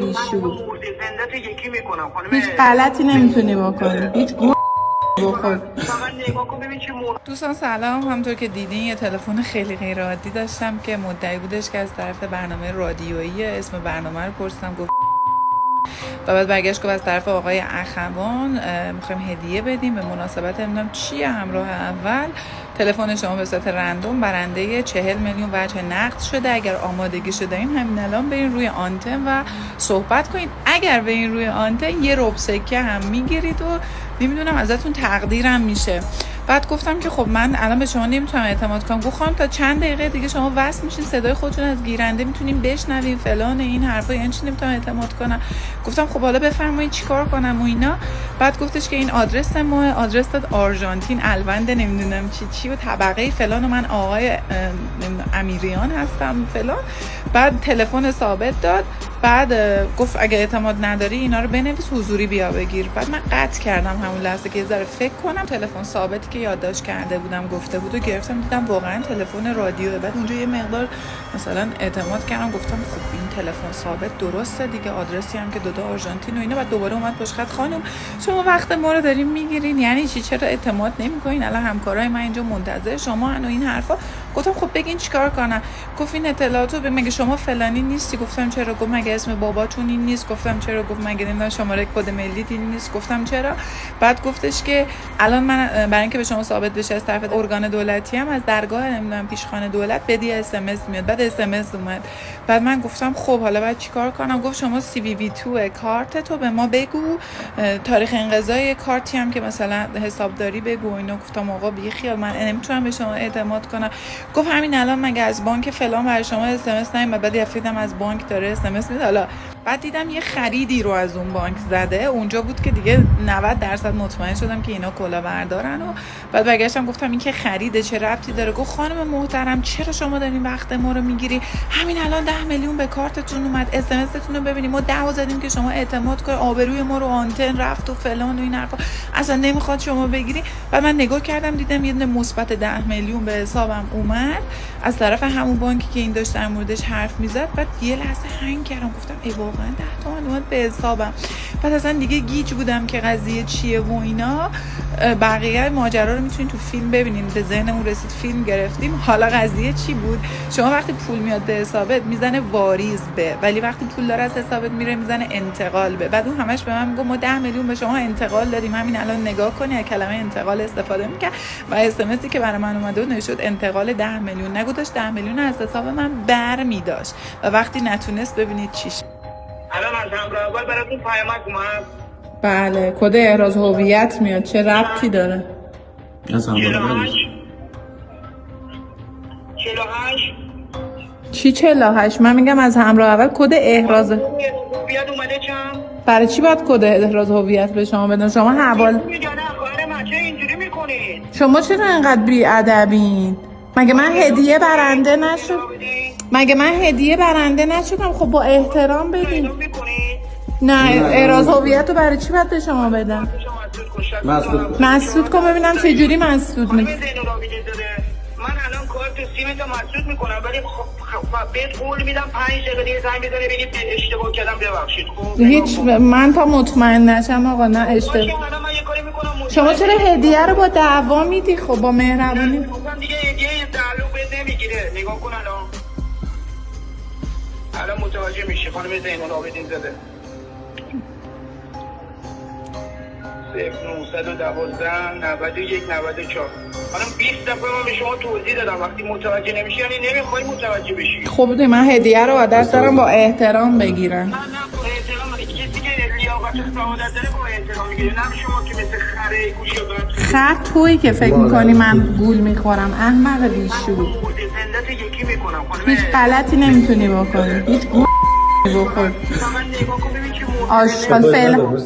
بیشور. هیچ غلطی نمیتونی بکنی، هیچ بخور. دوستان سلام، همونطور که دیدین یه تلفن خیلی غیر عادی داشتم که مدعی بودش که از طرف برنامه رادیویی. اسم برنامه رو پرسیدم، گفت و بعد برگشت گفت از طرف آقای اخوان میخوایم هدیه بدیم به مناسبت نمیدونم چیه. همراه اول تلفن شما به صورت رندوم برنده 40 میلیون وجه نقد شده. اگر آمادگی شده این همین الان برین روی آنتن و صحبت کنید. اگر به این روی آنتن یه ربع سکه هم میگیرید و نمیدونم ازتون تقدیرم میشه. بعد گفتم که خب من الان به شما نمیتونم اعتماد کنم. گفتم تا چند دقیقه دیگه شما وصل میشین، صدای خودتون از گیرنده میتونین بشنوین فلان این حرفا، یعنی چی نمیتونم اعتماد کنم. گفتم خب حالا بفرمایید چیکار کنم و اینا. بعد گفتش که این آدرس ما، آدرس داد آرژانتین الوند نمیدونم چی و طبقه فلان و من آقای امیریان هستم فلان. بعد تلفن ثابت داد. بعد گفت اگه اعتماد نداری اینا رو بنویس حضوری بیا بگیر. بعد من قطع کردم همون لحظه که یه ذره فکر کنم. تلفن ثابتی که یادداشت کرده بودم گفته بود و گرفتم، دیدم واقعا تلفن رادیو. بعد اونجا یه مقدار مثلا اعتماد کردم، گفتم خب این تلفن ثابت درسته دیگه، آدرسی هم که دو آرژانتین و اینا. بعد دوباره اومد پشت خط خانم شما وقت ما رو دارین میگیرین، یعنی چی، چرا اعتماد نمیکنین؟ الان همکارای من اینجا منتظر شما و این حرفا. گفتم خب بگین چیکار کنم. گفت این اطلاعاتو مگه شما فلانی نیستی؟ گفتم چرا. گفت مگه اسم باباتون این نیست؟ گفتم چرا. گفت مگه نمیدونم شماره کد ملی این نیست؟ گفتم چرا. بعد گفتش که الان من برای اینکه به شما ثابت بشه از طرف ارگان دولتی هم از درگاه نمیدونم پیشخوان دولت بدی اس ام اس میاد. بعد اس ام اس اومد. بعد من گفتم خب حالا بعد چیکار کنم؟ گفت شما سی وی وی 2 کارت تو به ما بگو، تاریخ انقضای کارتی هم که مثلا حسابداری بگو اینا. گفتم آقا بی خیال، من نمیتونم به شما اعتماد کنم. گفت همین الان مگه از بانک فلان برای شما اس ام اس نیومد؟ بعد دیدم از بانک داره اس ام اس میاد. حالا بعد دیدم یه خریدی رو از اون بانک زده. اونجا بود که دیگه 90% مطمئن شدم که اینا کلاهبردارن. و بعد برگشتم گفتم این که خریده چه ربطی داره؟ گفت خانم محترم چرا شما دارین وقت ما رو میگیری؟ همین الان 10 میلیون به کارتتون اومد، اس ام استون رو ببینید. ما 10 زدیم که شما اعتماد کنید، آبروی ما رو آنتن رفت و فلان و این حرفا، اصلا نمیخواد شما بگیری. بعد من نگاه کردم دیدم یه دونه مثبت 10 میلیون به حسابم اومد از طرف همون بانکی که این داشت در موردش حرف میزد. بعد یه لحظه هنگ کردم، گفتم ای واقعا 10 تومن اومد به حسابم. بعد اصلا دیگه گیج بودم که قضیه چیه و اینا. بقیه ماجرا رو میتونید تو فیلم ببینید. به ذهنمون رسید فیلم گرفتیم. حالا قضیه چی بود؟ شما وقتی پول میاد به حسابت میزنه واریز به، ولی وقتی پول داره از حسابت میره میزنه انتقال به. بعد اون همش به من میگه ما 10 میلیون به شما انتقال دادیم، همین الان نگاه کنی از کلمه انتقال استفاده میکنه و اس ام اسی که برای من اومده بود نشد انتقال 10 میلیون. نگو داشت 10 میلیون از حساب من برمی داشت و وقتی نتونست ببینید چیش. الان از همراه اول براتون پیامک اومد. بله کد احراز هویت میاد، چه ربطی داره؟ از همراه اول 48 چی 48؟ من میگم از همراه اول کد احراز هویت اومده چند؟ برای چی باید کد احراز هویت به شما بدن؟ شما حوال میگن خواهر مچه اینجوری میکنید. شما چرا اینقدر بی‌ادبین؟ مگه من هدیه برنده نشد؟ مگه من هدیه برنده نشدم؟ خب با احترام بدین. نه احراز هویت رو برای چی باید به شما بدم؟ مسدود کن ببینم چه جوری مسدود میکنه. من الان کارت سیمتو مسدود میکنم، ولی خب بهت قول میدم 5 دقیقه دیگه زنگ بزنی بگی اشتباه کردم ببخشید. خب هیچ من تا مطمئن نشم آقا نه اشتباه. شما چرا هدیه رو با دعوا میدی؟ خب با مهربونی گفتم دیگه هدیه تعلق بهت نمیگیره. نگاه کن الان متوجه میشی. خانم زین العابدین زده 0912 91 94. حالا 20 دفعه من به شما توضیح دادم وقتی متوجه نمیشی یعنی نمیخوای متوجه بشی. خب من هدیه رو عادت دارم با احترام بگیرم. نه با احترام. کسی که لیاقت سعادت داره با احترام میگیره، نه شما که مثل خره گوشه بعد خر تویی که فکر میکنی من گول میخورم احمق بیشور. زندت یکی میکنم. هیچ غلطی نمیتونی بکنی، هیچ گول بخور. من نگاه کن ببین که آشغال فعلا